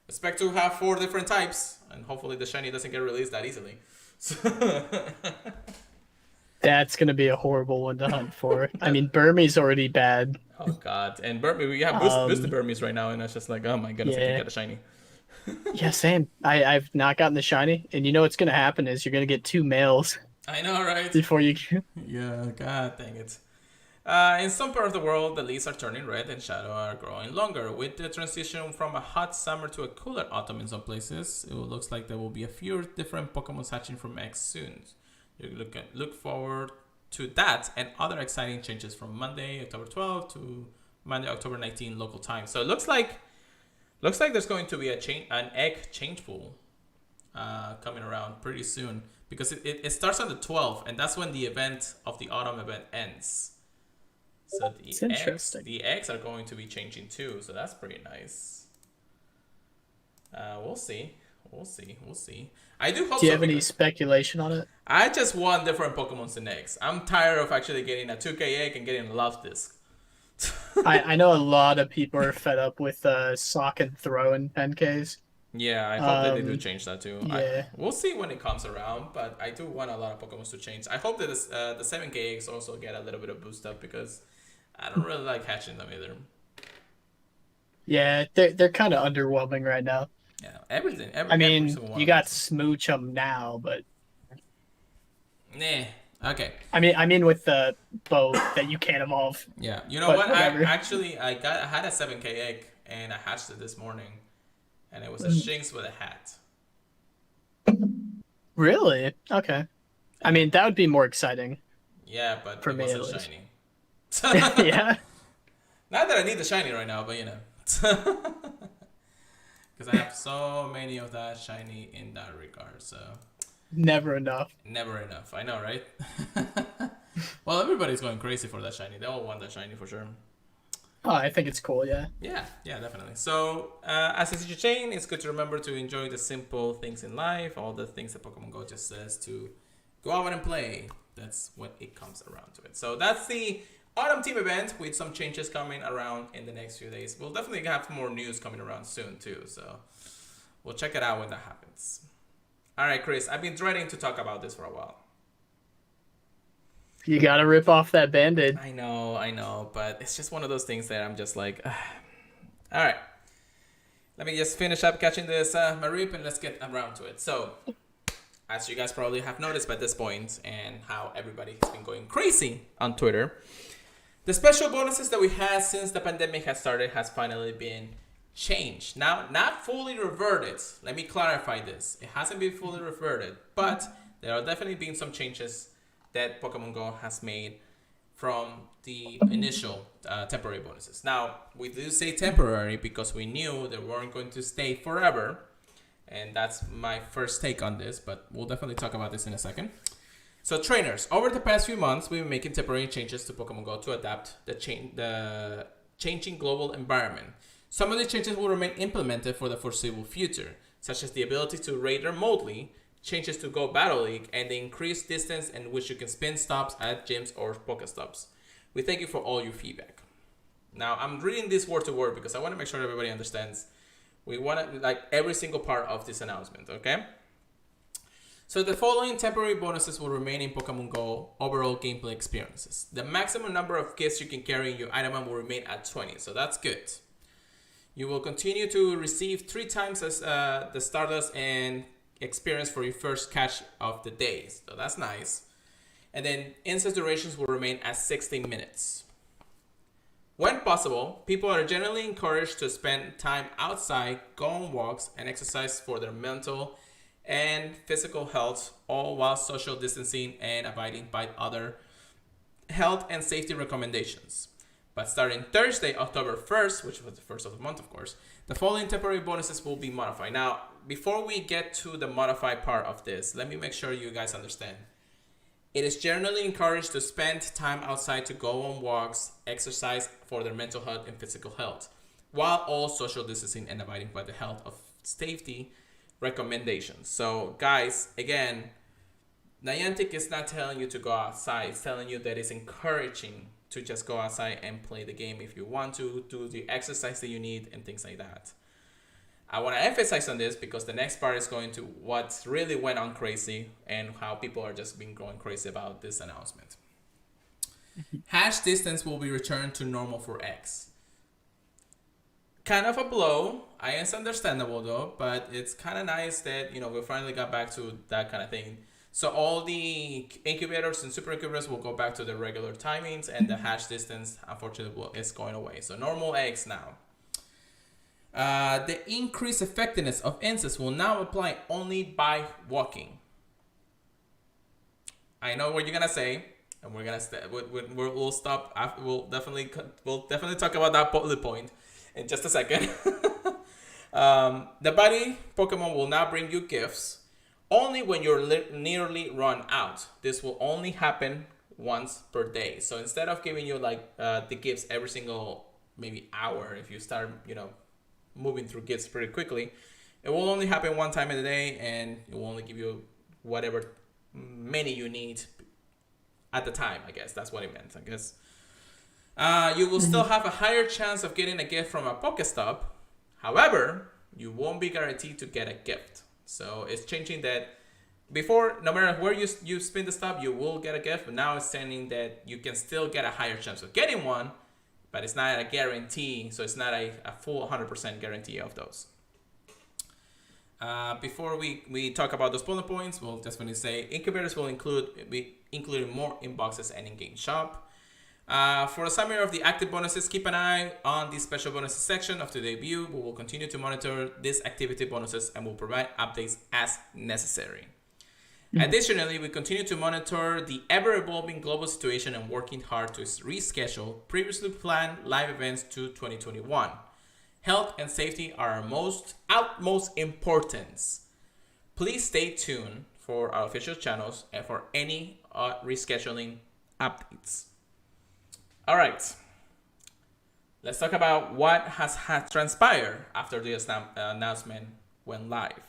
expect to have 4 different types, and hopefully the shiny doesn't get released that easily. So That's gonna be a horrible one to hunt for. I mean, Burmese already bad. oh god, and Burmese, we have boosted Um, Burmese right now, and it's just like, oh my goodness, I can't yeah, get a shiny. yeah, same. I've not gotten the shiny, and you know what's gonna happen is you're gonna get 2 males I know, right? before you. Yeah, god dang it. In some part of the world, the leaves are turning red and shadow are growing longer. With the transition from a hot summer to a cooler autumn in some places, it looks like there will be a few different Pokemon hatching from eggs soon. You look forward to that and other exciting changes from Monday, October 12th to Monday, October 19th local time. So it looks like there's going to be an egg change pool coming around pretty soon, because it starts on the 12th, and that's when the event of the autumn event ends. So It's interesting. the eggs are going to be changing too, so that's pretty nice. We'll see. I do hope Do you so, have any because speculation on it? I just want different Pokemons and eggs. I'm tired of actually getting a 2K egg and getting a Love Disc. I know a lot of people are fed up with sock and throw in 10Ks. Yeah, I hope that they do Um, change that too. yeah. We'll see when it comes around, but I do want a lot of Pokemon to change. I hope that the 7K eggs also get a little bit of boost up, because I don't really like hatching them either. Yeah, they're kind of underwhelming right now. Yeah, everything. I Every mean, single one you of got them. Smooch 'em now, but Nah. Okay. I mean with the bow that you can't evolve. Yeah. You know But what? whatever. I had a 7K egg and I hatched it this morning, and it was a Shinx with a hat. Really? Okay. I mean, that would be more exciting Yeah, but for it me at wasn't least. shiny. Yeah, Not that I need the shiny right now, but because I have so many of that shiny in that regard. So never enough. never enough. I know, right? Well, everybody's going crazy for that shiny. They all want that shiny for sure. Oh, I think it's cool. Yeah. Yeah, definitely. So, as a teacher chain, it's good to remember to enjoy the simple things in life, all the things that Pokemon Go just says to go out and play. That's what it comes around to it. So that's the autumn team event with some changes coming around in the next few days. We'll definitely have more news coming around soon too. So we'll check it out when that happens. All right, Chris, I've been dreading to talk about this for a while. You gotta rip off that band-aid. I know, but it's just one of those things that I'm just like, all right. Let me just finish up catching this Marip and let's get around to it. So, as you guys probably have noticed by this point, and how everybody has been going crazy on Twitter, the special bonuses that we had since the pandemic has started has finally been changed. Now, not fully reverted. Let me clarify this. It hasn't been fully reverted, but there are definitely been some changes that Pokemon Go has made from the initial temporary bonuses. Now, we do say temporary because we knew they weren't going to stay forever. And that's my first take on this, but we'll definitely talk about this in a second. So trainers, over the past few months, we've been making temporary changes to Pokemon Go to adapt the changing global environment. Some of the changes will remain implemented for the foreseeable future, such as the ability to raid remotely, changes to Go Battle League, and the increased distance in which you can spin stops at gyms or Pokestops. We thank you for all your feedback. Now, I'm reading this word to word because I want to make sure everybody understands. We want to, like, every single part of this announcement, okay? So the following temporary bonuses will remain in Pokemon Go overall gameplay experiences. The maximum number of gifts you can carry in your item will remain at 20, so that's good. You will continue to receive 3 times as the Stardust and experience for your first catch of the day, so that's nice. And then instance durations will remain at 16 minutes. When possible, people are generally encouraged to spend time outside, go on walks, and exercise for their mental and physical health, all while social distancing and abiding by other health and safety recommendations. But starting Thursday, October 1st, which was the first of the month, of course, the following temporary bonuses will be modified. Now, before we get to the modified part of this, let me make sure you guys understand. It is generally encouraged to spend time outside to go on walks, exercise for their mental health and physical health, while all social distancing and abiding by the health of safety recommendations. So, guys, again, Niantic is not telling you to go outside. It's telling you that it's encouraging to just go outside and play the game if you want to, do the exercise that you need and things like that. I want to emphasize on this because the next part is going to what really went on crazy and how people are just being going crazy about this announcement. Hash distance will be returned to normal for X. Kind of a blow. It's understandable though, but it's kind of nice that, we finally got back to that kind of thing. So all the incubators and super incubators will go back to their regular timings, and the hash distance, unfortunately, is going away. So normal eggs now. The increased effectiveness of incense will now apply only by walking. I know what you're gonna say, and we're gonna we'll stop. We'll definitely talk about that point in just a second. The body Pokemon will now bring you gifts only when you're nearly run out. This will only happen once per day. So instead of giving you the gifts every single maybe hour, if you start moving through gifts pretty quickly, it will only happen one time in the day, and it will only give you whatever many you need at the time. I guess that's what it meant. I guess you will still have a higher chance of getting a gift from a Pokestop. However, you won't be guaranteed to get a gift. So it's changing that. Before, no matter where you spin the stop, you will get a gift. But now it's saying that you can still get a higher chance of getting one, but it's not a guarantee. So it's not a full 100% guarantee of those. Before we talk about those bullet points, we'll just want to say incubators will be including more in boxes and in-game shop. For a summary of the active bonuses, keep an eye on the special bonuses section of the debut. We will continue to monitor these activity bonuses and will provide updates as necessary. Additionally, we continue to monitor the ever-evolving global situation and working hard to reschedule previously planned live events to 2021. Health and safety are our utmost importance. Please stay tuned for our official channels and for any rescheduling updates. All right, let's talk about what has transpired after the announcement went live.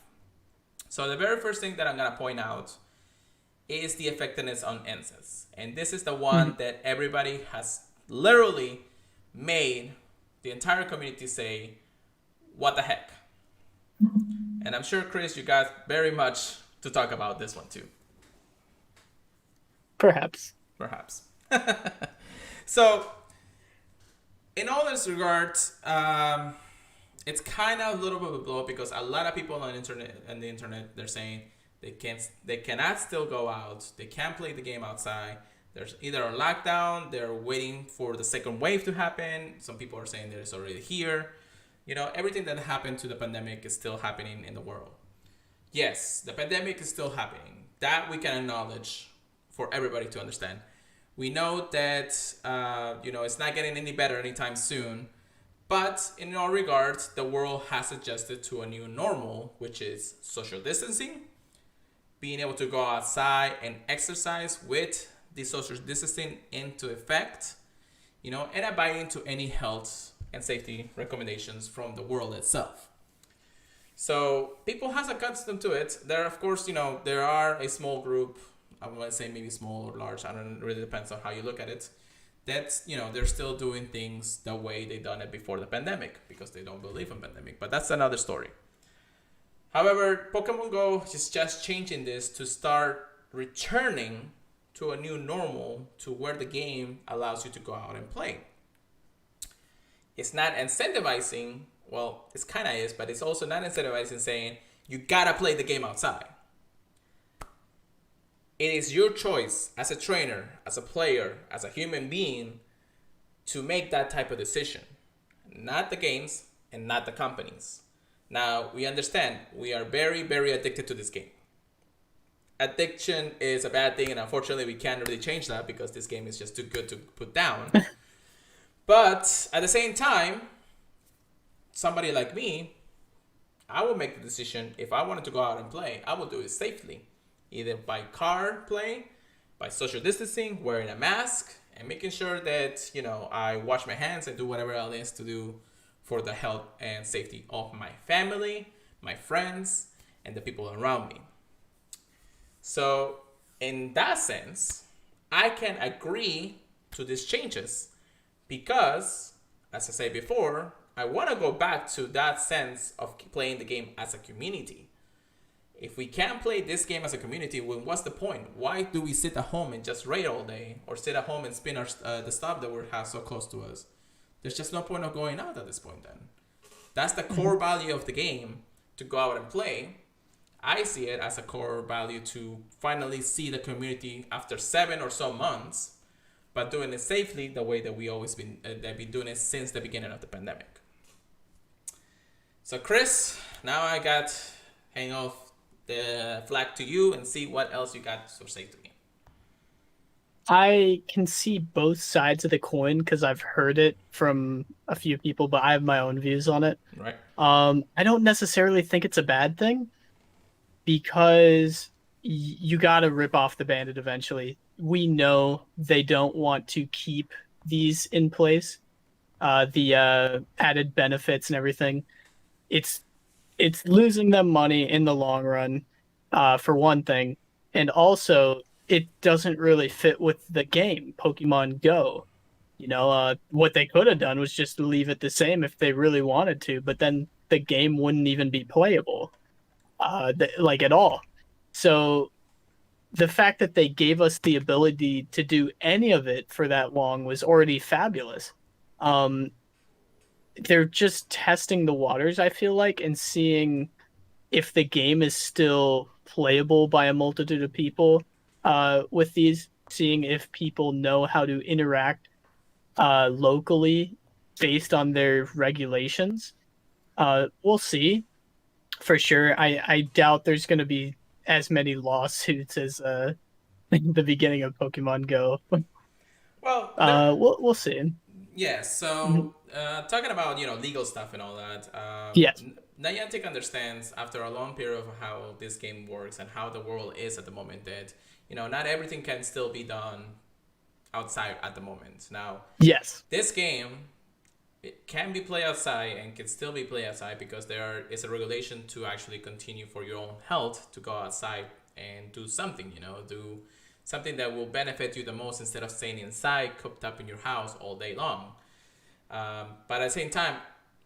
So the very first thing that I'm going to point out is the effectiveness on incense. And this is the one that everybody has literally made the entire community say, what the heck? And I'm sure, Chris, you got very much to talk about this one too. Perhaps. So, in all this regard, it's kind of a little bit of a blow because a lot of people on the internet, they're saying they cannot still go out, they can't play the game outside. There's either a lockdown, they're waiting for the second wave to happen. Some people are saying that it's already here. Everything that happened to the pandemic is still happening in the world. Yes, the pandemic is still happening. That we can acknowledge for everybody to understand. We know that, it's not getting any better anytime soon. But in all regards, the world has adjusted to a new normal, which is social distancing, being able to go outside and exercise with the social distancing into effect, and abiding to any health and safety recommendations from the world itself. So people has accustomed to it. There, of course, there are a small group, I want to say maybe small or large, I don't know, it really depends on how you look at it, that's, they're still doing things the way they done it before the pandemic because they don't believe in pandemic, but that's another story. However, Pokemon Go is just changing this to start returning to a new normal, to where the game allows you to go out and play. It's not incentivizing, well, it's kind of is, but it's also not incentivizing saying you gotta play the game outside. It is your choice as a trainer, as a player, as a human being to make that type of decision. Not the games and not the companies. Now, we understand we are very, very addicted to this game. Addiction is a bad thing, and unfortunately we can't really change that because this game is just too good to put down. But at the same time, somebody like me, I will make the decision. If I wanted to go out and play, I will do it safely. Either by car play, by social distancing, wearing a mask, and making sure that, I wash my hands and do whatever else is to do for the health and safety of my family, my friends, and the people around me. So in that sense, I can agree to these changes because, as I said before, I want to go back to that sense of playing the game as a community. If we can't play this game as a community, well, what's the point? Why do we sit at home and just raid all day, or sit at home and spin the stuff that we have so close to us? There's just no point of going out at this point. Then that's the core value of the game, to go out and play. I see it as a core value to finally see the community after 7 or so months, but doing it safely the way that we always been doing it since the beginning of the pandemic. So Chris, now I got hang off the flag to you and see what else you got to say to me. I can see both sides of the coin because I've heard it from a few people, but I have my own views on it. Right. I don't necessarily think it's a bad thing because you got to rip off the bandit eventually. We know they don't want to keep these in place, the added benefits and everything. It's losing them money in the long run, for one thing, and also it doesn't really fit with the game, Pokemon Go. What they could have done was just leave it the same if they really wanted to, but then the game wouldn't even be playable, like at all. So the fact that they gave us the ability to do any of it for that long was already fabulous. Um, they're just testing the waters, I feel like, and seeing if the game is still playable by a multitude of people, with these, seeing if people know how to interact locally based on their regulations. We'll see. For sure. I doubt there's going to be as many lawsuits as the beginning of Pokemon Go. Well, We'll see. yeah. So talking about legal stuff and all that. Yes. Niantic understands after a long period of how this game works and how the world is at the moment that not everything can still be done outside at the moment. Now, Yes. this game, it can be played outside and can still be played outside because there is a regulation to actually continue for your own health to go outside and do something, do something that will benefit you the most instead of staying inside, cooped up in your house all day long. But at the same time,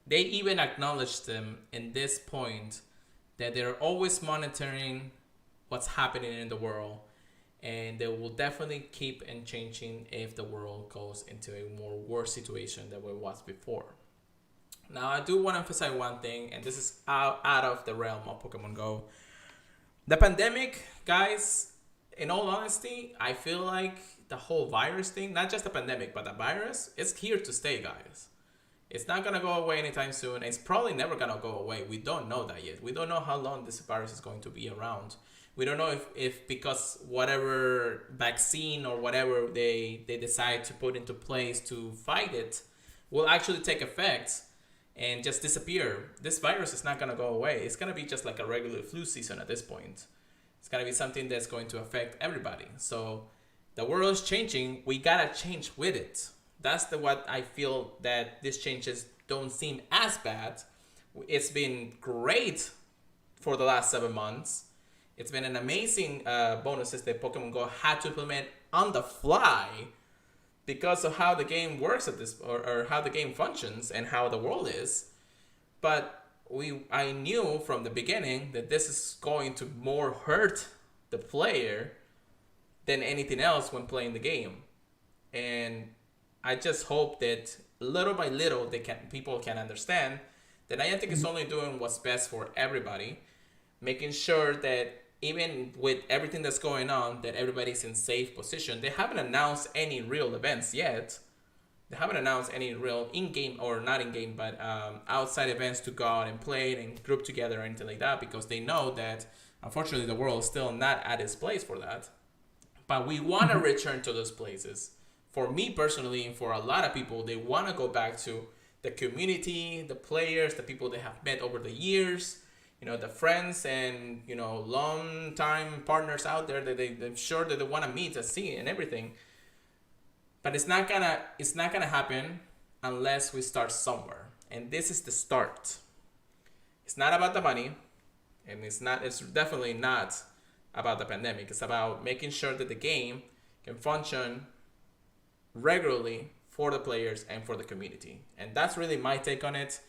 they even acknowledge them in this point that they're always monitoring what's happening in the world, and they will definitely keep and changing if the world goes into a more worse situation than it was before. Now, I do want to emphasize one thing, and this is out of the realm of Pokemon Go. The pandemic, guys, in all honesty, I feel like the whole virus thing, not just the pandemic, but the virus, is here to stay, guys. It's not going to go away anytime soon. It's probably never going to go away. We don't know that yet. We don't know how long this virus is going to be around. We don't know if because whatever vaccine or whatever they decide to put into place to fight it will actually take effect and just disappear. This virus is not going to go away. It's going to be just like a regular flu season at this point. It's going to be something that's going to affect everybody. So the world is changing. We got to change with it. That's what I feel, that these changes don't seem as bad. It's been great for the last 7 months. It's been an amazing bonuses that Pokemon Go had to implement on the fly because of how the game works at this, or how the game functions and how the world is. But I knew from the beginning that this is going to more hurt the player than anything else when playing the game. And I just hope that little by little people can understand that Niantic is only doing what's best for everybody, making sure that even with everything that's going on, that everybody's in safe position. They haven't announced any real events yet. They haven't announced any real in-game, or not in-game, but outside events to go out and play and group together or anything like that, because they know that unfortunately the world is still not at its place for that. But we want to return to those places. For me personally, and for a lot of people, they want to go back to the community, the players, the people they have met over the years, the friends and, long time partners out there that they're sure that they want to meet and see and everything. But it's not gonna happen unless we start somewhere. And this is the start. It's not about the money, and it's definitely not about the pandemic. It's about making sure that the game can function regularly for the players and for the community. And that's really my take on it.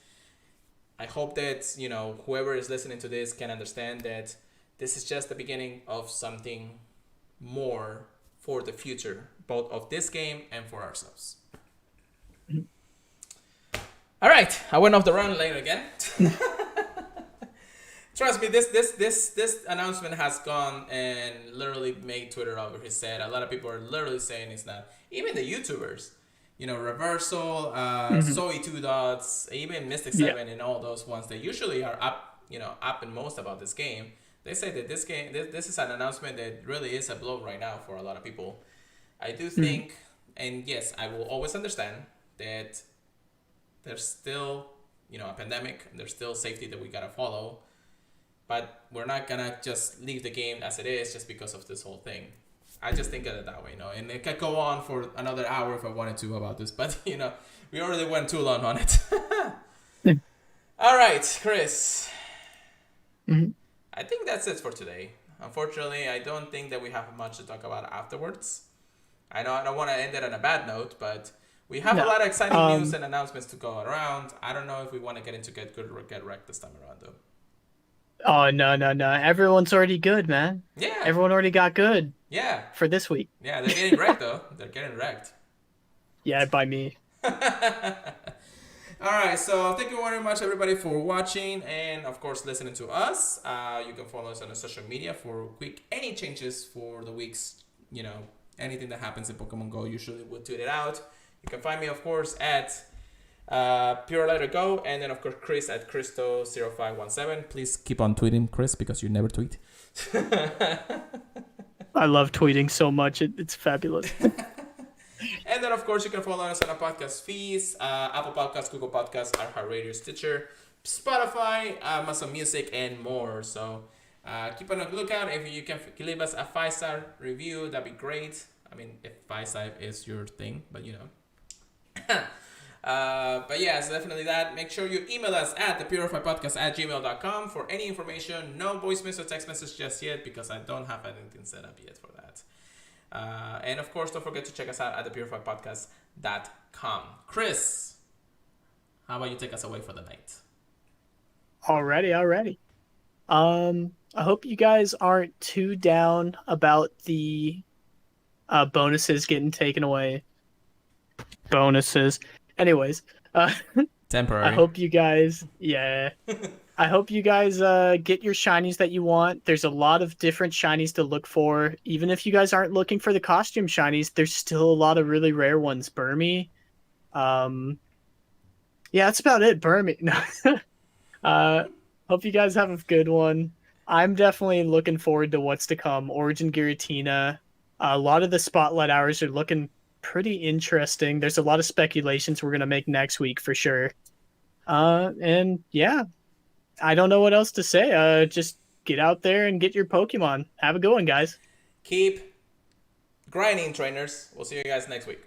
I hope that, whoever is listening to this can understand that this is just the beginning of something more for the future, both of this game and for ourselves. All right, I went off the run lane again. Trust me, this announcement has gone and literally made Twitter over his head. A lot of people are literally saying it's not. Even the YouTubers, Reversal, Zoe Two Dots, even Mystic 7, and all those ones that usually are up and most about this game. They say that this game, this is an announcement that really is a blow right now for a lot of people. I do think, and yes, I will always understand that there's still, a pandemic, and there's still safety that we gotta follow. But we're not gonna just leave the game as it is just because of this whole thing. I just think of it that way, and it could go on for another hour if I wanted to about this, but we already went too long on it. All right, Chris. I think that's it for today. Unfortunately, I don't think that we have much to talk about afterwards. I know I don't want to end it on a bad note, but we have a lot of exciting news and announcements to go around. I don't know if we want to get into Get Good or Get Wrecked this time around, though. Oh, no. Everyone's already good, man. Yeah. Everyone already got good. Yeah. For this week. Yeah, they're getting wrecked, though. They're getting wrecked. Yeah, by me. All right, so thank you very much, everybody, for watching and, of course, listening to us. You can follow us on the social media for any changes for the weeks, anything that happens in Pokemon Go. Usually we'll tweet it out. You can find me, of course, at Purified Go, and then, of course, Chris at Christo0517. Please keep on tweeting, Chris, because you never tweet. I love tweeting so much. It's fabulous. And then, of course, you can follow us on our podcast feeds, Apple Podcasts, Google Podcasts, iHeartRadio, Stitcher, Spotify, Amazon Music, and more. So keep on the lookout. If you can leave us a 5-star review, that'd be great. I mean, if 5-star is your thing, but but yeah, it's definitely that. Make sure you email us at thepurifiedpodcast@gmail.com for any information. No voicemails or text message just yet because I don't have anything set up yet for that. And of course, don't forget to check us out at thepurifiedpodcast.com. Chris, how about you take us away for the night? Alrighty. I hope you guys aren't too down about the bonuses getting taken away. Bonuses. Anyways, temporary. I hope you guys, I hope you guys get your shinies that you want. There's a lot of different shinies to look for. Even if you guys aren't looking for the costume shinies, there's still a lot of really rare ones. Burmy. Yeah, that's about it. Burmy. Hope you guys have a good one. I'm definitely looking forward to what's to come. Origin Giratina. A lot of the spotlight hours are looking pretty interesting. There's a lot of speculations we're going to make next week for sure. And yeah, I don't know what else to say. Just get out there and get your Pokemon. Have a good one, guys. Keep grinding, trainers. We'll see you guys next week.